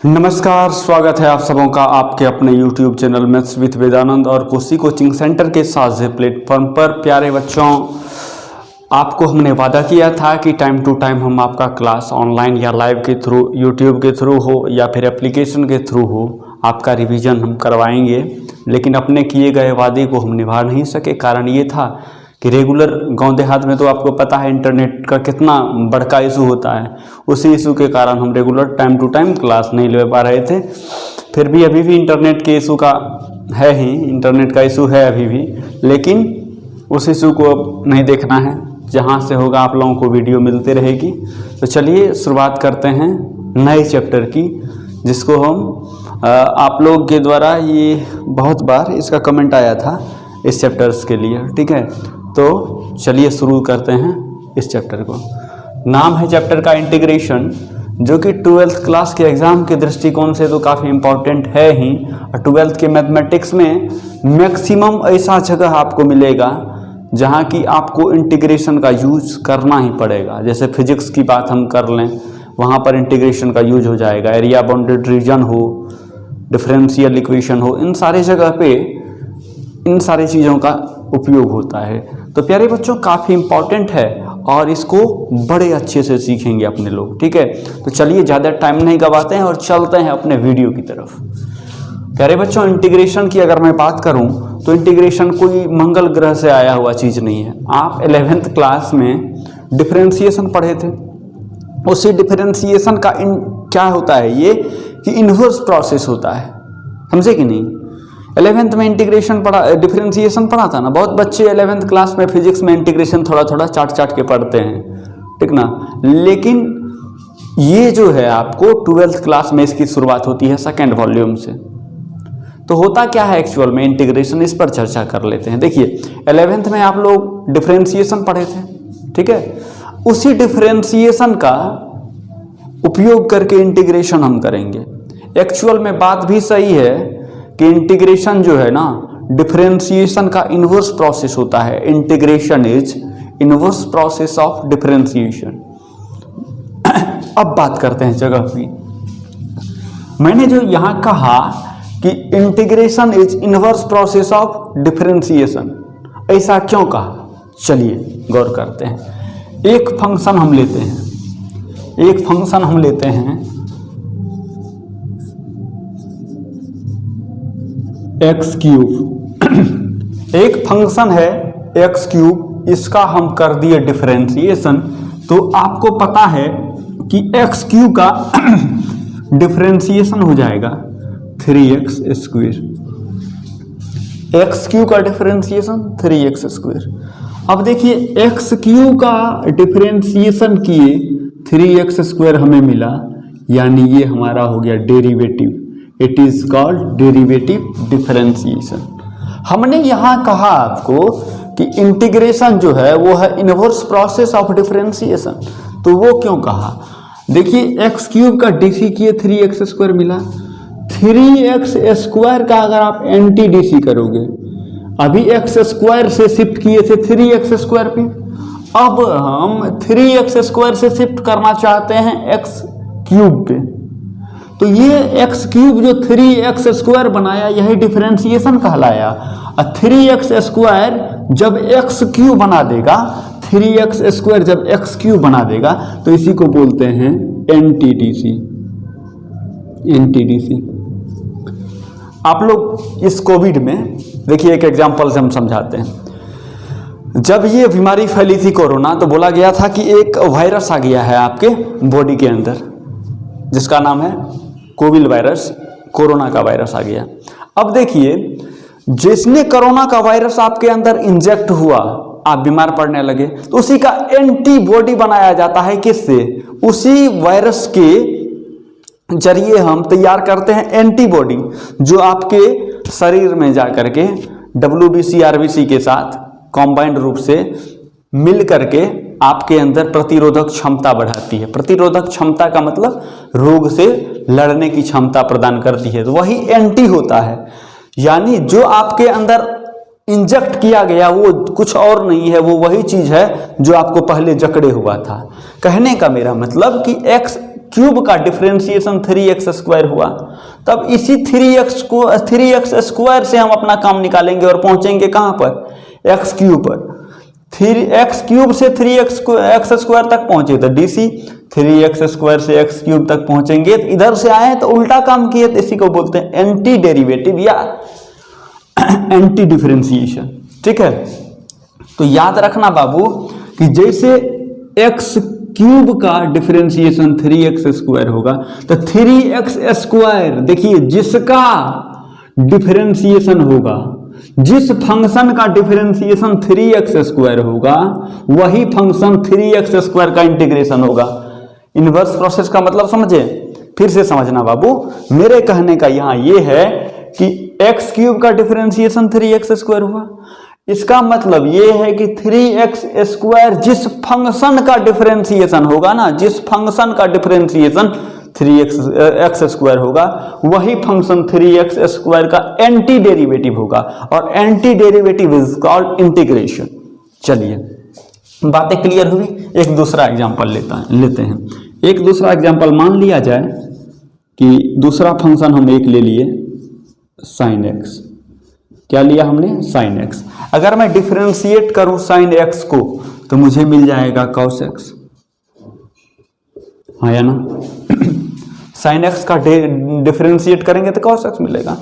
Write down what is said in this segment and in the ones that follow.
नमस्कार, स्वागत है आप सबों का आपके अपने YouTube channel maths with Vedanand और कोसी कोचिंग सेंटर के साझे प्लेटफॉर्म पर। प्यारे बच्चों, आपको हमने वादा किया था कि टाइम टू टाइम हम आपका क्लास ऑनलाइन या लाइव के थ्रू, YouTube के थ्रू हो या फिर एप्लीकेशन के थ्रू हो, आपका रिवीजन हम करवाएंगे। लेकिन अपने किए गए वादे को हम निभा नहीं सके। कारण ये था कि रेगुलर गांव देहात में तो आपको पता है इंटरनेट का कितना बड़का इशू होता है। उसी इशू के कारण हम regular time to time class नहीं ले पा रहे थे। फिर भी अभी भी इंटरनेट के इशू का है ही, इंटरनेट का इशू है अभी भी, लेकिन उस इशू को अब नहीं देखना है। जहां से होगा आप लोगों को वीडियो मिलती रहेगी। तो चलिए शुरुआत करते हैं नए चैप्टर की, जिसको हम आप लोग के द्वारा ये बहुत बार इसका कमेंट आया था इस चैप्टर्स के लिए। ठीक है, तो चलिए शुरू करते हैं इस चैप्टर को। नाम है चैप्टर का इंटीग्रेशन, जो कि 12th क्लास के एग्ज़ाम के दृष्टिकोण से तो काफ़ी इम्पॉर्टेंट है ही। और 12th के मैथमेटिक्स में मैक्सिमम ऐसा जगह आपको मिलेगा जहाँ की आपको इंटीग्रेशन का यूज करना ही पड़ेगा। जैसे फिजिक्स की बात हम कर लें, वहाँ पर इंटीग्रेशन का यूज हो जाएगा। एरिया बाउंडेड रीजन हो, डिफरेंशियल इक्वेशन हो, इन सारे जगह पे इन सारी चीज़ों का उपयोग होता है। तो प्यारे बच्चों, काफ़ी इम्पॉर्टेंट है और इसको बड़े अच्छे से सीखेंगे अपने लोग। ठीक है, तो चलिए ज़्यादा टाइम नहीं गवाते हैं और चलते हैं अपने वीडियो की तरफ। प्यारे बच्चों, इंटीग्रेशन की अगर मैं बात करूं तो इंटीग्रेशन कोई मंगल ग्रह से आया हुआ चीज़ नहीं है। आप 11th क्लास में डिफरेंशिएशन पढ़े थे। उसी डिफरेंशिएशन का क्या होता है ये कि इन्वर्स प्रोसेस होता है। समझे कि नहीं? 11th में इंटीग्रेशन पढ़ा, डिफरेंशिएशन पढ़ा था ना। बहुत बच्चे 11th क्लास में फिजिक्स में इंटीग्रेशन थोड़ा थोड़ा चाट के पढ़ते हैं, ठीक ना। लेकिन ये जो है आपको 12th क्लास में इसकी शुरुआत होती है सेकेंड वॉल्यूम से। तो होता क्या है एक्चुअल में इंटीग्रेशन, इस पर चर्चा कर लेते हैं। देखिए, 11th में आप लोग डिफरेंशिएशन पढ़े थे, ठीक है। उसी डिफरेंशिएशन का उपयोग करके इंटीग्रेशन हम करेंगे। एक्चुअल में बात भी सही है कि इंटीग्रेशन जो है ना, डिफरेंशिएशन का इन्वर्स प्रोसेस होता है। Integration is inverse process of differentiation. अब बात करते हैं जगह की। मैंने जो यहां कहा कि integration is inverse process of differentiation, ऐसा क्यों कहा, चलिए गौर करते हैं। एक फंक्शन हम लेते हैं एक्स क्यूब। एक फंक्शन है एक्स क्यूब, इसका हम कर दिए डिफरेंशिएशन। तो आपको पता है कि एक्स क्यूब का डिफरेंशिएशन हो जाएगा 3x स्क्वायर। एक्स क्यूब का डिफरेंशिएशन 3x स्क्वायर। अब देखिए, एक्स क्यूब का डिफरेंशिएशन किए 3x स्क्वायर हमें मिला, यानी ये हमारा हो गया derivative. It is called derivative differentiation. हमने यहां कहा आपको कि इंटीग्रेशन जो है वो है इनवर्स प्रोसेस ऑफ डिफरेंशिएशन। तो वो क्यों कहा? देखिए, एक्स क्यूब का डीसी किए 3x स्क्वायर मिला। 3x स्क्वायर का अगर आप एंटी डीसी करोगे, अभी एक्स स्क्वायर से शिफ्ट किए थे 3x स्क्वायर पे, अब हम 3x स्क्वायर से शिफ्ट करना चाहते हैं एक्स क्यूब पे। तो ये एक्स क्यूब जो 3x स्क्वायर बनाया, यही डिफरेंशिएशन कहलाया। और 3x स्क्वायर जब एक्स क्यूब बना देगा, 3x स्क्वायर जब एक्स क्यूब बना देगा, तो इसी को बोलते हैं एनटीडीसी। आप लोग इस कोविड में देखिए, एक एग्जांपल से हम समझाते हैं। जब ये बीमारी फैली थी कोरोना, तो बोला गया था कि एक वायरस आ गया है आपके बॉडी के अंदर, जिसका नाम है कोविड वायरस। कोरोना का वायरस आ गया। अब देखिए, जिसने कोरोना का वायरस आपके अंदर इंजेक्ट हुआ, आप बीमार पड़ने लगे, तो उसी का एंटीबॉडी बनाया जाता है। किससे? उसी वायरस के जरिए हम तैयार करते हैं एंटीबॉडी, जो आपके शरीर में जाकर के WBC RBC के साथ कॉम्बाइंड रूप से मिल करके आपके अंदर प्रतिरोधक क्षमता बढ़ाती है। प्रतिरोधक क्षमता का मतलब रोग से लड़ने की क्षमता प्रदान करती है। तो वही एंटी होता है। यानी जो आपके अंदर इंजेक्ट किया गया वो कुछ और नहीं है, वो वही चीज है जो आपको पहले जकड़े हुआ था। कहने का मेरा मतलब कि एक्स क्यूब का डिफरेंशिएशन 3x² हुआ, तब इसी 3x स्क्वायर से हम अपना काम निकालेंगे और पहुंचेंगे कहां पर, x क्यूब पर। 3x क्यूब से 3x² तक पहुंचे तो DC, 3x² से x क्यूब तक पहुंचेंगे तो इधर से आए तो उल्टा काम किए, तो इसी को बोलते हैं एंटी डेरिवेटिव या एंटी डिफरेंशिएशन। ठीक है, तो याद रखना बाबू कि जैसे x क्यूब का डिफरेंशिएशन 3x² होगा तो 3x², देखिए जिसका डिफरेंशिएशन होगा, जिस फंक्शन का डिफरेंशिएशन 3x² होगा वही फंक्शन 3x² का इंटीग्रेशन होगा। इनवर्स प्रोसेस का मतलब समझे, फिर से समझना बाबू, मेरे कहने का यहां ये है कि x क्यूब का डिफरेंशिएशन 3x² हुआ, इसका मतलब ये है कि 3x² जिस फंक्शन का डिफरेंशिएशन होगा ना, जिस फंक्शन का डिफरेंशिएशन 3x² होगा वही फंक्शन 3x² का एंटी डेरिवेटिव होगा, और anti derivative is called integration. चलिए बातें क्लियर हुई। एक दूसरा एग्जांपल लेते हैं। एक दूसरा एग्जांपल मान लिया जाए कि दूसरा फंक्शन हम एक ले लिए sin x। क्या लिया हमने, sin x। अगर मैं डिफरेंशिएट करूं sin x को तो मुझे मिल जाएगा cos x, हाँ या ना। sin x का डिफरेंशिएट करेंगे तो cos x मिलेगा।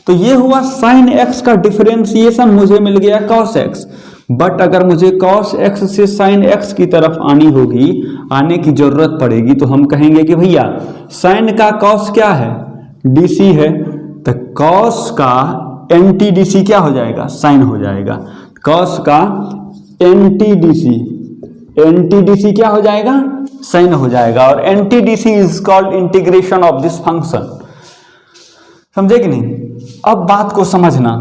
तो ये हुआ sin x का डिफरेंशिएशन, मुझे मिल गया cos x। बट अगर मुझे cos x से sin x की तरफ आने की जरूरत पड़ेगी तो हम कहेंगे कि भैया sin का cos क्या है, DC है, तो cos का एंटी DC क्या हो जाएगा, sin हो जाएगा। cos का एंटी DC क्या हो जाएगा, sin हो जाएगा। और anti DC is called integration of this function. समझे कि नहीं। अब बात को समझना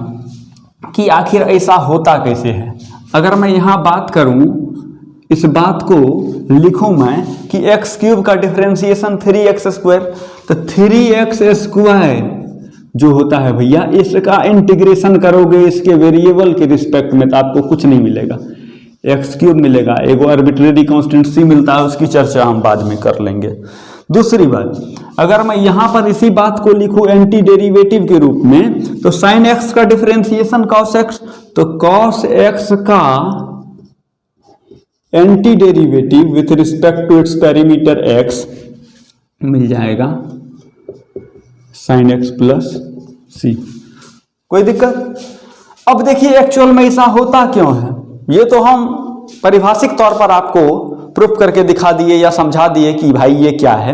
कि आखिर ऐसा होता कैसे है। अगर मैं यहां बात करूं, इस बात को लिखूं मैं कि x क्यूब का डिफरेंशिएशन 3x², तो 3x² जो होता है भैया, इसका इंटीग्रेशन करोगे इसके वेरिएबल के रिस्पेक्ट में तो आपको कुछ नहीं मिलेगा, x³ मिलेगा। एगो आर्बिट्रेरी कांस्टेंट c मिलता है, उसकी चर्चा हम बाद में कर लेंगे। दूसरी बात, अगर मैं यहां पर इसी बात को लिखूं एंटी डेरिवेटिव के रूप में, तो sin x का डिफरेंशिएशन cos x, तो cos x का anti derivative with respect to its parameter x मिल जाएगा sin x प्लस c। कोई दिक्कत। अब देखिए एक्चुअल में ऐसा होता क्यों है, ये तो हम परिभाषिक तौर पर आपको प्रूफ करके दिखा दिए या समझा दिए कि भाई ये क्या है।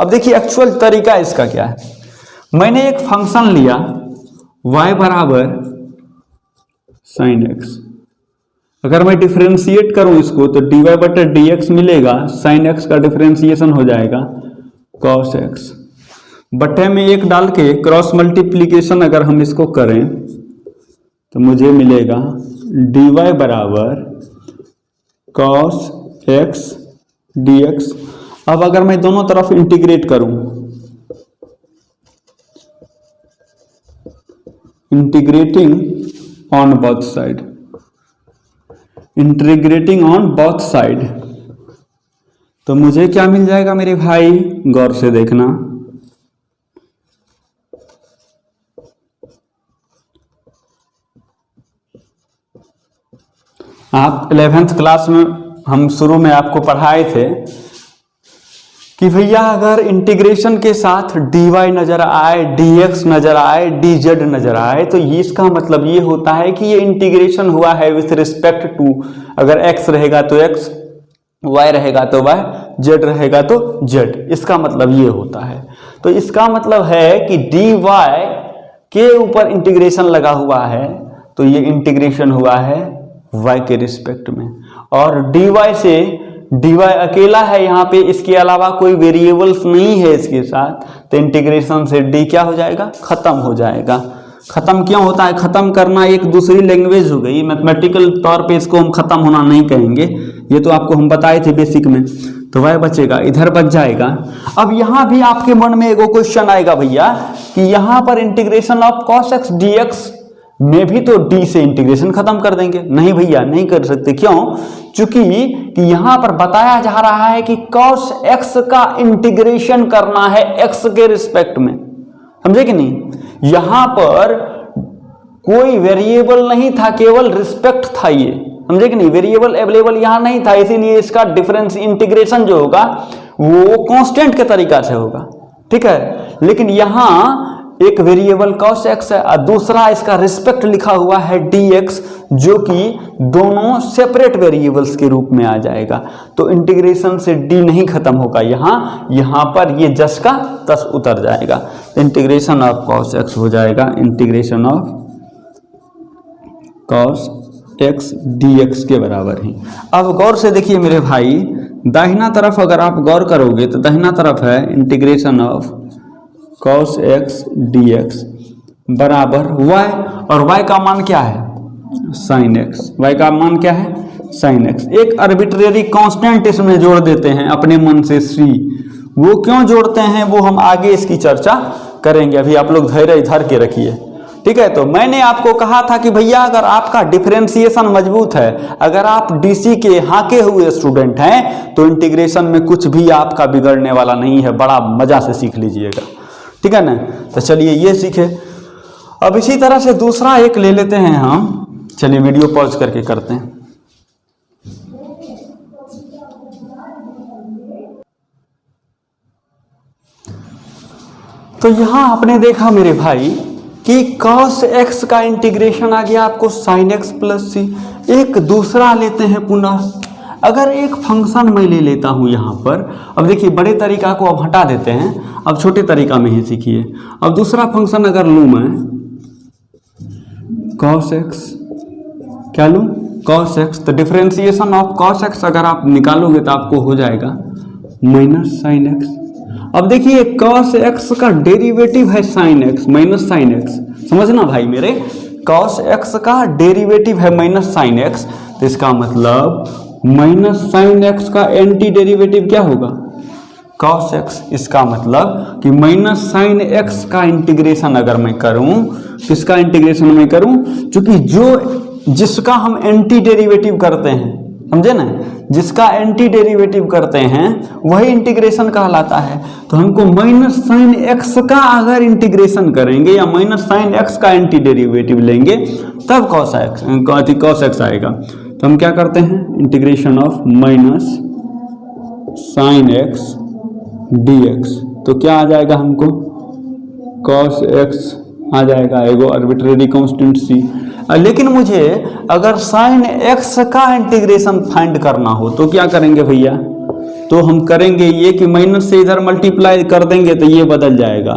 अब देखिए एक्चुअल तरीका इसका क्या है। मैंने एक फंक्शन लिया y बराबर sin x, अगर मैं डिफरेंशिएट करूं इसको तो dy/dx मिलेगा, sin x का डिफरेंशिएशन हो जाएगा cos x, बटे में एक डाल के क्रॉस मल्टीप्लीकेशन अगर हम इसको करें तो मुझे मिलेगा dy बराबर cos x dx। अब अगर मैं दोनों तरफ इंटीग्रेट करूं, integrating on both side, integrating on both side, तो मुझे क्या मिल जाएगा मेरे भाई, गौर से देखना। आप 11th क्लास में हम शुरू में आपको पढ़ाए थे कि भैया अगर इंटीग्रेशन के साथ dy नजर आए, dx नजर आए, dz नजर आए, तो ये इसका मतलब ये होता है कि ये इंटीग्रेशन हुआ है विथ रिस्पेक्ट टू, अगर x रहेगा तो x, y रहेगा तो y, z रहेगा तो z। इसका मतलब ये होता है। तो इसका मतलब है कि dy के ऊपर इंटीग्रेशन लगा हुआ है, तो ये इंटीग्रेशन हुआ है y के रिस्पेक्ट में, और dy से dy अकेला है यहाँ पे, इसके अलावा कोई वेरिएबल्स नहीं है इसके साथ, तो इंटीग्रेशन से d क्या हो जाएगा, खत्म हो जाएगा। खत्म क्यों होता है, खत्म करना एक दूसरी लैंग्वेज हो गई, मैथमेटिकल तौर पे इसको हम खत्म होना नहीं कहेंगे, ये तो आपको हम बताए थे बेसिक में। तो वह बचेगा, इधर बच जाएगा। अब यहाँ भी आपके मन में एगो क्वेश्चन आएगा भैया कि यहाँ पर integration of cos x dx में भी तो डी से इंटीग्रेशन खत्म कर देंगे। नहीं भैया, नहीं कर सकते। क्यों? चूंकि कि यहां पर बताया जा रहा है कि cos x का इंटीग्रेशन करना है x के रिस्पेक्ट में, समझे कि नहीं? यहां पर कोई वेरिएबल नहीं था, केवल रिस्पेक्ट था ये, समझे कि नहीं? वेरिएबल अवेलेबल यहां नहीं था, इसीलिए इसका डिफरेंस इंटीग्रेशन जो होगा वो कांस्टेंट के तरीका से होगा, ठीक है। लेकिन यहां एक वेरिएबल cos x है और दूसरा इसका रिस्पेक्ट लिखा हुआ है dx, जो कि दोनों सेपरेट वेरिएबल्स के रूप में आ जाएगा। तो इंटीग्रेशन से d नहीं खत्म होगा, यहां पर ये जस का तस उतर जाएगा। इंटीग्रेशन ऑफ cos x हो जाएगा integration of cos x dx के बराबर ही। अब गौर से देखिए मेरे भाई, दाहिना तरफ अगर आप गौर करोगे तो दाहिना तरफ है integration of cos x dx बराबर y, और y का मान क्या है? sin x। y का मान क्या है? sin x। एक आर्बिट्रेरी कांस्टेंट इसमें जोड़ देते हैं अपने मन से c। वो क्यों जोड़ते हैं वो हम आगे इसकी चर्चा करेंगे, अभी आप लोग धैर्य धर के रखिए, ठीक है। तो मैंने आपको कहा था कि भैया अगर आपका डिफरेंशिएशन मजबूत है, अगर आप डीसी के हाके हुए स्टूडेंट हैं, तो इंटीग्रेशन में कुछ भी आपका बिगड़ने वाला नहीं है, बड़ा मजा से सीख लीजिएगा, ठीक है ना। तो चलिए ये सीखे। अब इसी तरह से दूसरा एक ले लेते हैं हम, चलिए वीडियो पॉज करके करते हैं। तो यहां आपने देखा मेरे भाई कि cos x का इंटीग्रेशन आ गया आपको sin x प्लस सी। एक दूसरा लेते हैं पुनः, अगर एक फंक्शन मैं ले लेता हूं यहां पर, अब देखिए बड़े तरीका को अब हटा देते हैं, अब छोटे तरीका में ही सीखिए। अब दूसरा फंक्शन अगर लूं मैं cos x, क्या लूं? cos x। तो डिफरेंशिएशन ऑफ cos x अगर आप निकालोगे तो आपको हो जाएगा माइनस sin x। अब देखिए cos x का डेरिवेटिव है sin x minus sin x, समझना भाई मेरे, cos x का डेरिवेटिव है माइनस sin x, तो इसका मतलब माइनस sin x का एंटी डेरिवेटिव क्या होगा? cos x। इसका मतलब कि माइनस sin x का इंटीग्रेशन अगर मैं करूं, किसका इंटीग्रेशन मैं करूं? क्योंकि जिसका हम एंटी डेरिवेटिव करते हैं, समझे ना, जिसका एंटी डेरिवेटिव करते हैं वही इंटीग्रेशन कहलाता है। तो हमको माइनस sin x का अगर इंटीग्रेशन करेंगे या माइनस sin x का एंटी डेरिवेटिव लेंगे तब cos x आएगा। तो हम क्या करते हैं? Integration of minus sin x dx, तो क्या आ जाएगा हमको? cos x आ जाएगा, एगो आर्बिट्रेरी कांस्टेंट c। लेकिन मुझे अगर sin x का इंटीग्रेशन फाइंड करना हो तो क्या करेंगे भैया? तो हम करेंगे ये कि माइनस से इधर मल्टीप्लाई कर देंगे तो ये बदल जाएगा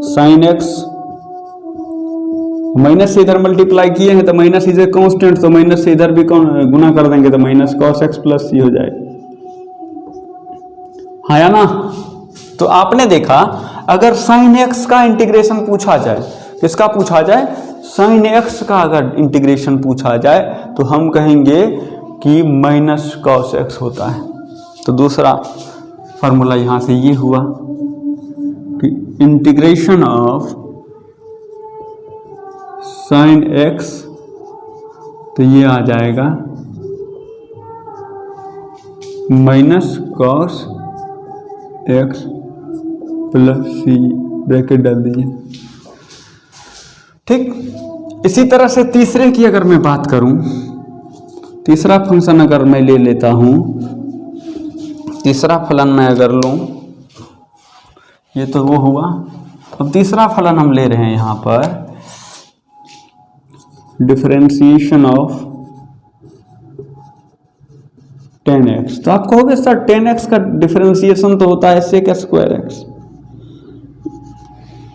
sin x, माइनस से इधर मल्टीप्लाई किए हैं तो माइनस इज ए कांस्टेंट, तो माइनस से इधर भी गुना कर देंगे तो माइनस cos x प्लस सी हो जाएगा, हाँ या ना। तो आपने देखा अगर sin x का इंटीग्रेशन पूछा जाए, किसका पूछा जाए? sin x का अगर इंटीग्रेशन पूछा जाए तो हम कहेंगे कि माइनस cos x होता है। तो दूसरा फॉर्मूला यहां से ये हुआ कि इंटीग्रेशन ऑफ sin x, तो ये आ जाएगा माइनस cos x प्लस सी, ब्रैकेट डाल दीजिए, ठीक। इसी तरह से तीसरे की अगर मैं बात करूं, तीसरा फंक्शन अगर मैं ले लेता हूं, तीसरा फलन मैं अगर लूं, ये तो वो हुआ। अब तीसरा फलन हम ले रहे हैं यहां पर डिफरेंशिएशन ऑफ 10x। तो आप कहोगे सर 10x का डिफरेंशिएशन तो होता है sec स्क्वायर x।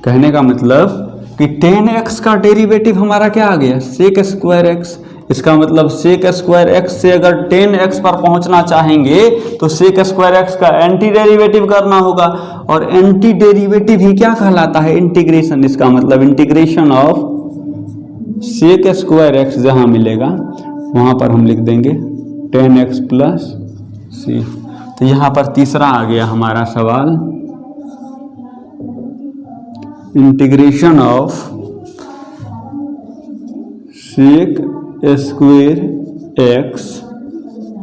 कहने का मतलब कि 10x का डेरिवेटिव हमारा क्या आ गया? sec square x। इसका मतलब sec स्क्वायर x से अगर 10x पर पहुंचना चाहेंगे तो sec स्क्वायर x का एंटी डेरिवेटिव करना होगा, और एंटी डेरिवेटिव ही क्या कहलाता है? इंटीग्रेशन। इसका मतलब integration of sec square x जहां मिलेगा वहां पर हम लिख देंगे 10x प्लस सी। तो यहां पर तीसरा आ गया हमारा सवाल, integration of sec square X,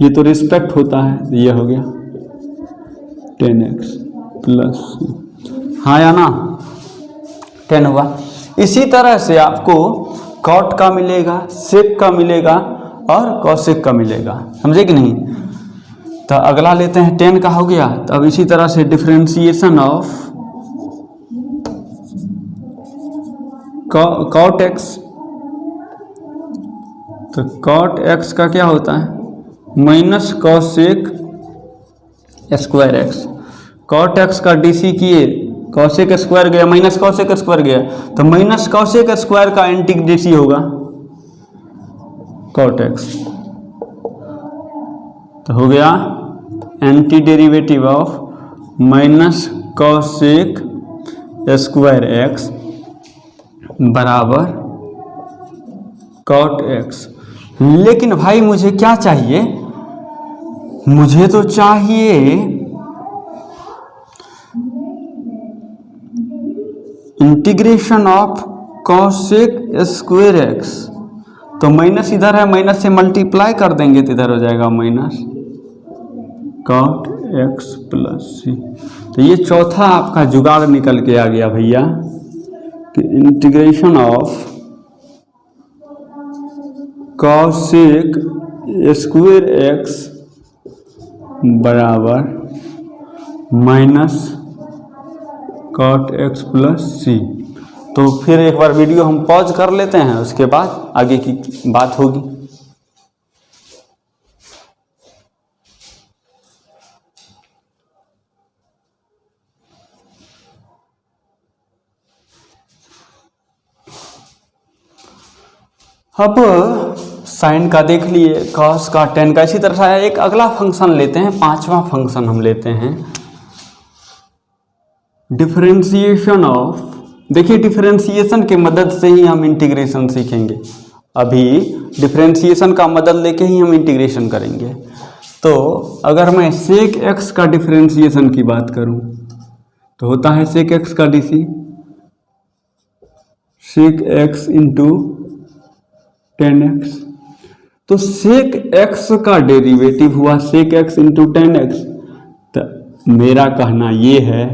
ये तो रिस्पेक्ट होता है, तो ये हो गया 10x प्लस, हाँ या ना, 10 हुआ। इसी तरह से आपको कॉट का मिलेगा, सेक का मिलेगा और कॉसेक का मिलेगा, समझे कि नहीं। तो अगला लेते हैं 10 का हो गया। तो अब इसी तरह से डिफरेंशिएशन ऑफ कॉट एक्स, तो कॉट एक्स का क्या होता है minus cosec square X. Cot x का डीसी किए, कॉसेक स्क्वायर गया माइनस कॉसेक स्क्वायर गया, तो माइनस कॉसेक स्क्वायर का एंटी डीसी होगा कॉट एक्स, तो हो गया anti derivative of minus cosec square X बराबर कॉट एक्स। लेकिन भाई मुझे क्या चाहिए, मुझे तो चाहिए integration of cosec square x. तो माइनस इधर है, माइनस से मल्टीप्लाई कर देंगे तो इधर हो जाएगा minus cot x plus c. तो ये चौथा आपका जुगाड़ निकल के आ गया भैया कि integration of cosec square X बराबर minus cot x plus c. तो फिर एक बार वीडियो हम पॉज कर लेते हैं, उसके बाद आगे की बात होगी। अब साइन का देख लिए, कॉस का, टेन का, इसी तरह से एक अगला फंक्शन लेते हैं, पांचवा फंक्शन हम लेते हैं डिफरेंशिएशन ऑफ। देखिए डिफरेंशिएशन के मदद से ही हम इंटीग्रेशन सीखेंगे, अभी डिफरेंशिएशन का मदद लेके ही हम इंटीग्रेशन करेंगे। तो अगर मैं सेक एक्स का डिफरेंशिएशन की बात करूं तो होता है सेक एक्स का DC sec X into 10x। तो सेक एक्स का डेरिवेटिव हुआ सेक एक्स इंटू 10x। तो मेरा कहना ये है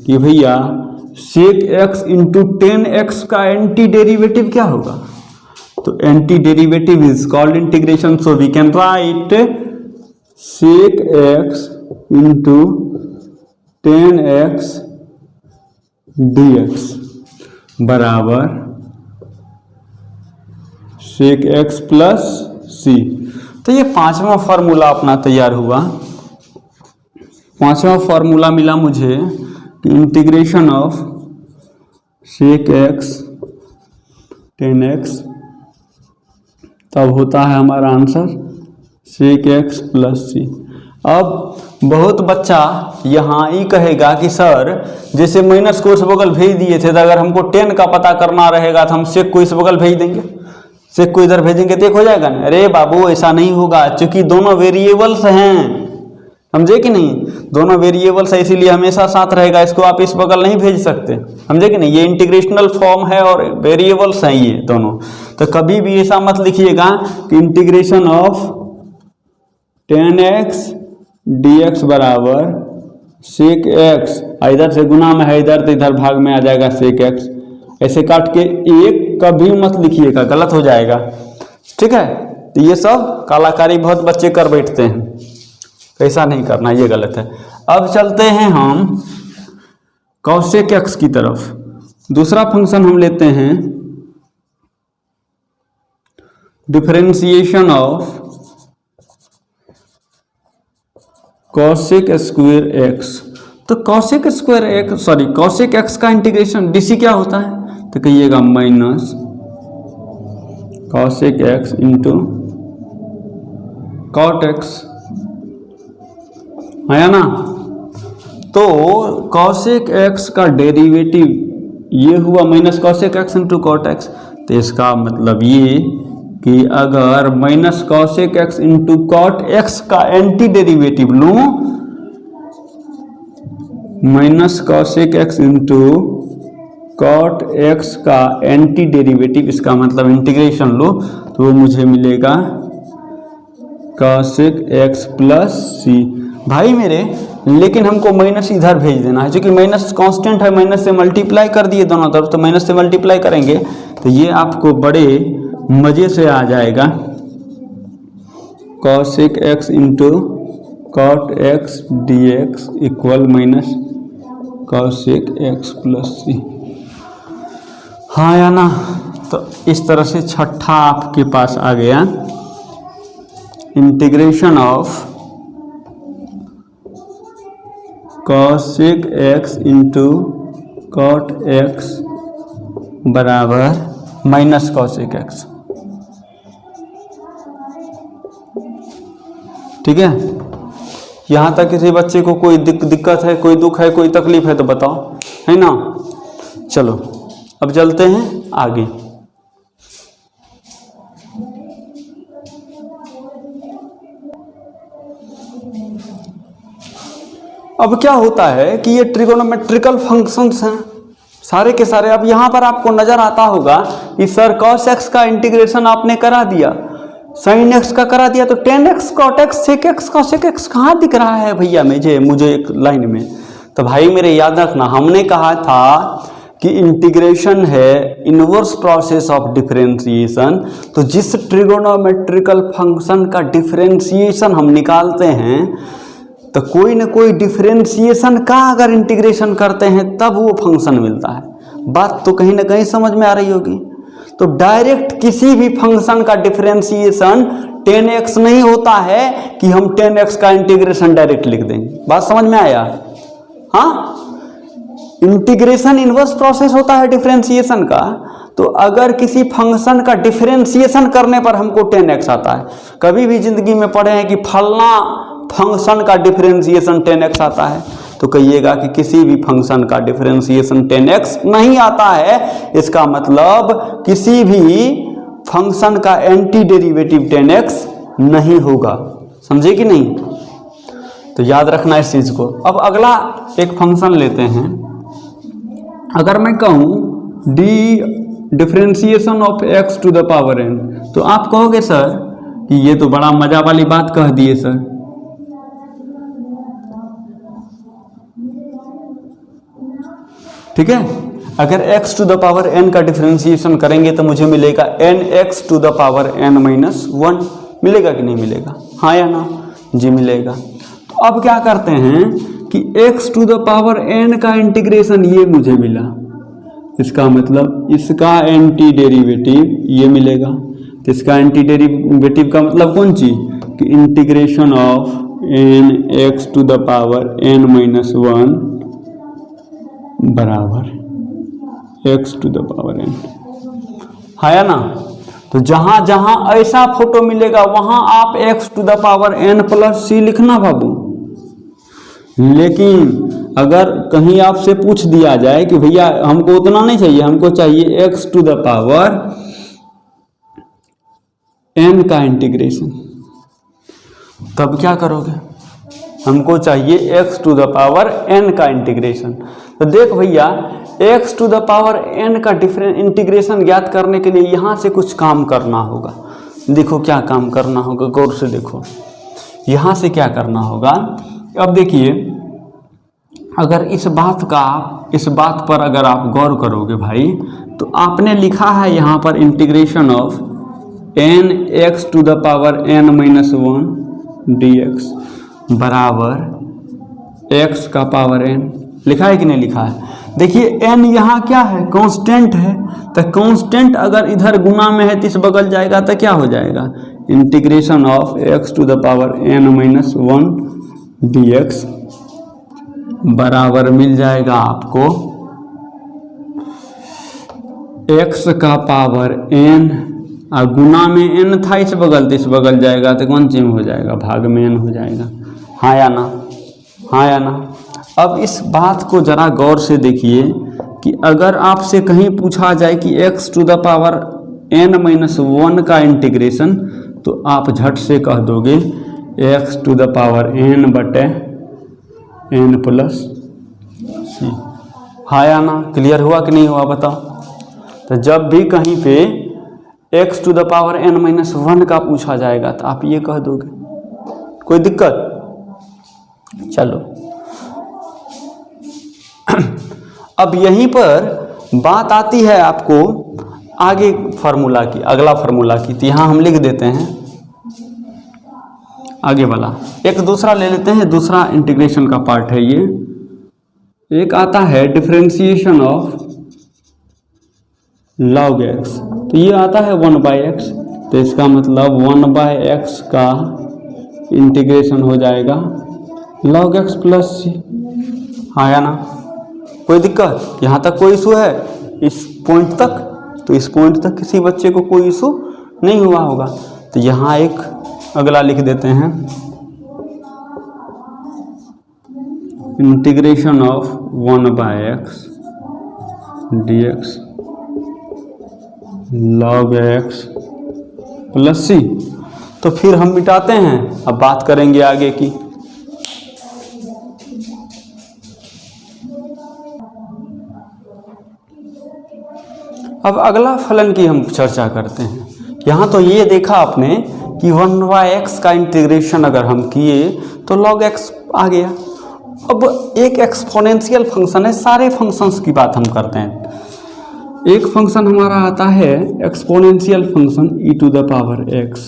कि भैया सेक एक्स इंटू 10x का एंटी डेरिवेटिव क्या होगा, तो anti derivative is called integration. So we can write sec X into 10x dx बराबर सेक एक्स प्लस सी। तो ये पांचवा फार्मूला अपना तैयार हुआ। पांचवा फार्मूला मिला मुझे कि integration of sec x 10x, तब होता है हमारा आंसर सेक एक्स प्लस सी। अब बहुत बच्चा यहाँ ही कहेगा कि सर जैसे माइनस को इस बगल भेज दिए थे, तो अगर हमको 10 का पता करना रहेगा तो हम सेक को इस बगल भेज देंगे, सेक को इधर भेजेंगे तो एक हो जाएगा ना। अरे बाबू ऐसा नहीं होगा, क्योंकि दोनों वेरिएबल्स हैं, समझे कि नहीं, दोनों वेरिएबल्स है, इसीलिए हमेशा साथ रहेगा, इसको आप इस बगल नहीं भेज सकते, समझे कि नहीं। ये इंटीग्रेशनल फॉर्म है और वेरिएबल्स हैं ये दोनों। तो कभी भी ऐसा मत लिखिएगा कि इंटीग्रेशन ऑफ 10x dx बराबर सेक एक्स, इधर से गुना में है इधर, तो इधर भाग में आ जाएगा सेक एक्स। ऐसे काट के एक कभी मत लिखिएगा, गलत हो जाएगा, ठीक है। तो ये सब कलाकारी बहुत बच्चे कर बैठते हैं, ऐसा नहीं करना, ये गलत है। अब चलते हैं हम कॉसेक एक्स की तरफ। दूसरा फंक्शन हम लेते हैं differentiation of cosec square x. तो cosec square x, sorry cosec x का इंटीग्रेशन डीसी क्या होता है, तो कहिएगा minus cosec x into cot x, है ना। तो कॉसेक एक्स का डेरिवेटिव ये हुआ minus cosec x into cot x. तो इसका मतलब ये कि अगर minus cosec x into cot x का एंटी डेरिवेटिव लूं, minus cosec x into cot x का एंटी डेरिवेटिव, इसका मतलब इंटीग्रेशन लो तो वो मुझे मिलेगा कॉसेक एक्स प्लस सी। भाई मेरे लेकिन हमको माइनस इधर भेज देना है, क्योंकि माइनस कांस्टेंट है, माइनस से मल्टीप्लाई कर दिए दोनों तरफ, तो माइनस से मल्टीप्लाई करेंगे तो ये आपको बड़े मज़े से आ जाएगा cosec x into cot x d x equal minus cosec x plus c. हाँ या ना? तो इस तरह से छठा आपके पास आ गया integration of cosec x into cot X बराबर माइनस कॉसेक एक्स। ठीक है, यहाँ तक किसी बच्चे को कोई दिक्कत है, कोई दुख है, कोई तकलीफ है तो बताओ, है ना? चलो अब चलते हैं आगे। अब क्या होता है कि ये ट्रिगोनोमेट्रिकल फंक्शंस हैं सारे के सारे। अब यहाँ पर आपको नजर आता होगा कि सर कॉस एक्स का इंटीग्रेशन आपने करा दिया, साइन एक्स का करा दिया, तो tan X cot X sec X cosec X कहाँ दिख रहा है भैया मुझे एक लाइन में? तो भाई मेरे याद रखना, हमने कहा था कि इंटीग्रेशन है इनवर्स प्रोसेस ऑफ डिफरेंशिएशन। तो जिस ट्रिगोनोमेट्रिकल फंक्शन का डिफरेंशिएशन हम निकालते हैं तो कोई ना कोई डिफरेंशिएशन का अगर इंटीग्रेशन करते हैं तब वो फंक्शन मिलता है। बात तो कहीं ना कहीं समझ में आ रही होगी। तो डायरेक्ट किसी भी फंक्शन का डिफरेंशिएशन 10x नहीं होता है कि हम 10x का इंटीग्रेशन डायरेक्ट लिख देंगे। बात समझ में आया? हाँ, इंटीग्रेशन इनवर्स प्रोसेस होता है डिफरेंशिएशन का। तो अगर किसी फंक्शन का डिफरेंशिएशन करने पर हमको 10x आता है, कभी भी जिंदगी में पढ़े हैं कि फलना फंक्शन का डिफरेंशिएशन 10x आता है, तो कहिएगा कि किसी भी फंक्शन का डिफरेंशिएशन 10x नहीं आता है। इसका मतलब किसी भी फंक्शन का एंटी डेरिवेटिव 10x नहीं होगा। समझे कि नहीं? तो याद रखना इस चीज को। अब अगला एक फंक्शन लेते हैं। अगर मैं कहूं D differentiation of x to the power n, तो आप कहोगे सर कि ये तो बड़ा मजा वाली बात कह दिए सर। ठीक है, अगर x to the power n का डिफरेंशिएशन करेंगे तो मुझे मिलेगा nx to the power n minus 1। मिलेगा कि नहीं मिलेगा? हाँ या ना? जी मिलेगा। तो अब क्या करते हैं कि x to the power n का इंटीग्रेशन ये मुझे मिला, इसका मतलब इसका एंटी डेरिवेटिव ये मिलेगा। तो इसका एंटी डेरिवेटिव का मतलब कौन चीज? कि integration of nx to the power n minus 1 बराबर x to the power n। है ना? तो जहां जहां ऐसा फोटो मिलेगा वहां आप x to the power n plus c लिखना बाबू। लेकिन अगर कहीं आपसे पूछ दिया जाए कि भैया हमको उतना नहीं चाहिए, हमको चाहिए x to the power n का इंटीग्रेशन, तब क्या करोगे? हमको चाहिए x to the power n का इंटीग्रेशन। तो देख भैया x to the power n का इंटीग्रेशन ज्ञात करने के लिए यहाँ से कुछ काम करना होगा। देखो क्या काम करना होगा, गौर से देखो यहाँ से क्या करना होगा। अब देखिए, अगर इस बात पर अगर आप गौर करोगे भाई, तो आपने लिखा है यहाँ पर integration of nx to the power n minus 1 dx बराबर x का पावर n। लिखा है कि नहीं लिखा है? देखिए n यहाँ क्या है? कांस्टेंट है। तो कांस्टेंट अगर इधर गुना में है तो इस बगल जाएगा तो क्या हो जाएगा? Integration of x to the power n minus 1 dx बराबर मिल जाएगा आपको x का पावर n, और गुना में n था इस बगल, तो इस बगल जाएगा तो कौन चीज हो जाएगा? भाग में n हो जाएगा। हाँ या ना? हाँ या ना? अब इस बात को जरा गौर से देखिए कि अगर आपसे कहीं पूछा जाए कि x to the power n minus 1 का इंटीग्रेशन, तो आप झट से कह दोगे x to the power n बटे n प्लस c। हाँ या ना, क्लियर हुआ कि नहीं हुआ बताओ। तो जब भी कहीं पे x to the power n minus 1 का पूछा जाएगा तो आप ये कह दोगे, कोई दिक्कत? चलो अब यहीं पर बात आती है आपको आगे फार्मूला की, अगला फार्मूला की। तो यहाँ हम लिख देते हैं आगे वाला, एक दूसरा ले लेते हैं, दूसरा इंटीग्रेशन का पार्ट है ये। एक आता है डिफरेंशिएशन ऑफ log x, तो ये आता है 1/x, तो इसका मतलब 1/x का इंटीग्रेशन हो जाएगा log x प्लस सी। हाँ या ना, कोई दिक्कत? यहाँ तक कोई इशू है? इस पॉइंट तक, तो इस पॉइंट तक किसी बच्चे को कोई इशू नहीं हुआ होगा। तो यहाँ एक अगला लिख देते हैं, integration of 1/x dx log x plus c. तो फिर हम मिटाते हैं, अब बात करेंगे आगे की। अब अगला फलन की हम चर्चा करते हैं। यहाँ तो ये देखा आपने कि 1/x का इंटीग्रेशन अगर हम किए तो log x आ गया। अब एक एक्सपोनेंशियल फंक्शन है, सारे फंक्शंस की बात हम करते हैं। एक फंक्शन हमारा आता है exponential function e to the power x।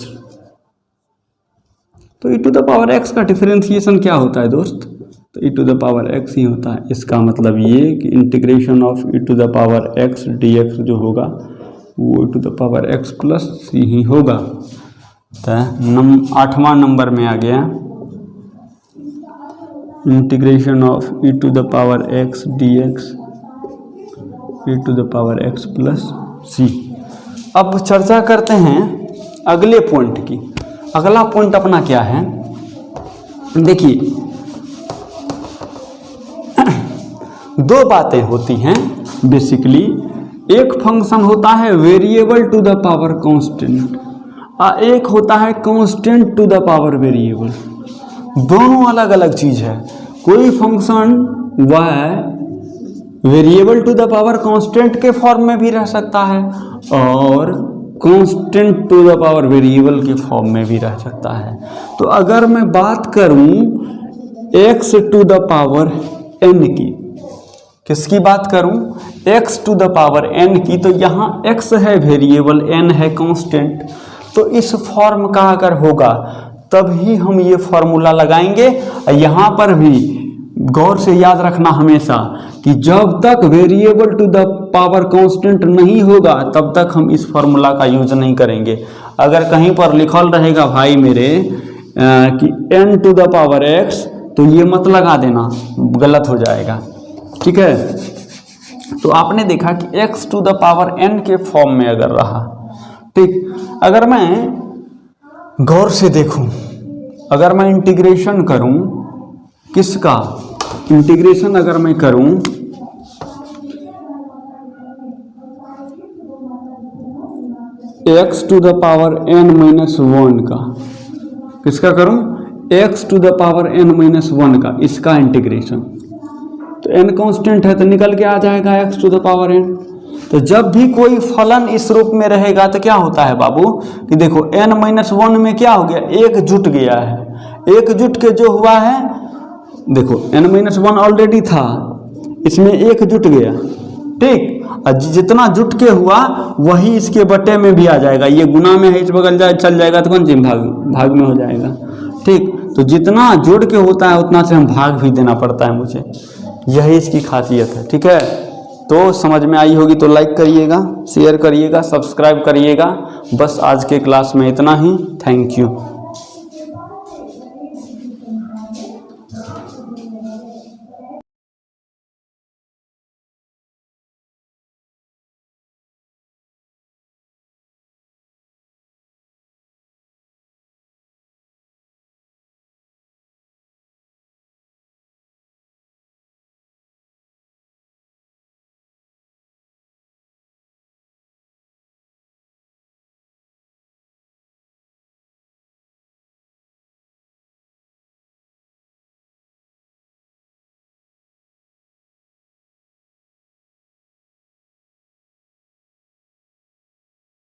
तो e to the power x का डिफरेंशिएशन क्या होता है दोस्त? तो e to the power x ही होता है। इसका मतलब ये कि integration of e to the power x dx जो होगा वो e to the power x plus c ही होगा। तो 8वां नंबर में आ गया integration of e to the power x dx e to the power x plus c. अब चर्चा करते हैं अगले पॉइंट की। अगला पॉइंट अपना क्या है? देखिए, दो बातें होती हैं बेसिकली। एक फंक्शन होता है variable to the power constant और एक होता है constant to the power variable. दोनों अलग अलग चीज है। कोई function y variable to the power constant के फॉर्म में भी रह सकता है और constant to the power variable के फॉर्म में भी रह सकता है। तो अगर मैं बात करूं x to the power n की, किसकी बात करूं? x to the power n की। तो यहाँ x है वेरिएबल, n है कांस्टेंट। तो इस फॉर्म का अगर होगा तभी हम ये फॉर्मूला लगाएंगे। यहाँ पर भी गौर से याद रखना हमेशा कि जब तक variable to the power constant नहीं होगा तब तक हम इस फॉर्मूला का यूज नहीं करेंगे। अगर कहीं पर लिखल रहेगा भाई मेरे कि n to the power x, तो ये मत लगा देना, गलत हो जाएगा। ठीक है, तो आपने देखा कि x to the power n के फॉर्म में अगर रहा, ठीक। अगर मैं गौर से देखूं, अगर मैं इंटीग्रेशन करूं, किसका इंटीग्रेशन अगर मैं करूं x to the power n minus 1 का, किसका करूं? x to the power n minus 1 का, इसका इंटीग्रेशन। तो n कांस्टेंट है तो निकल के आ जाएगा x to the power n। तो जब भी कोई फलन इस रूप में रहेगा तो क्या होता है बाबू कि देखो n माइनस 1 में क्या हो गया, एक जुट गया है। एक जुट के जो हुआ है, देखो n माइनस 1 ऑलरेडी था, इसमें एक जुट गया, ठीक। और जितना जुट के हुआ वही इसके बटे में भी आ जाएगा। ये गुना में है, इस बगल चल जाएगा तो कौन सी भाग में हो जाएगा, ठीक। तो जितना जोड़ के होता है उतना से हम भाग भी देना पड़ता है मुझे, यही इसकी खासियत है, ठीक है। तो समझ में आई होगी तो लाइक करिएगा, शेयर करिएगा, सब्सक्राइब करिएगा। बस आज के क्लास में इतना ही। Thank you.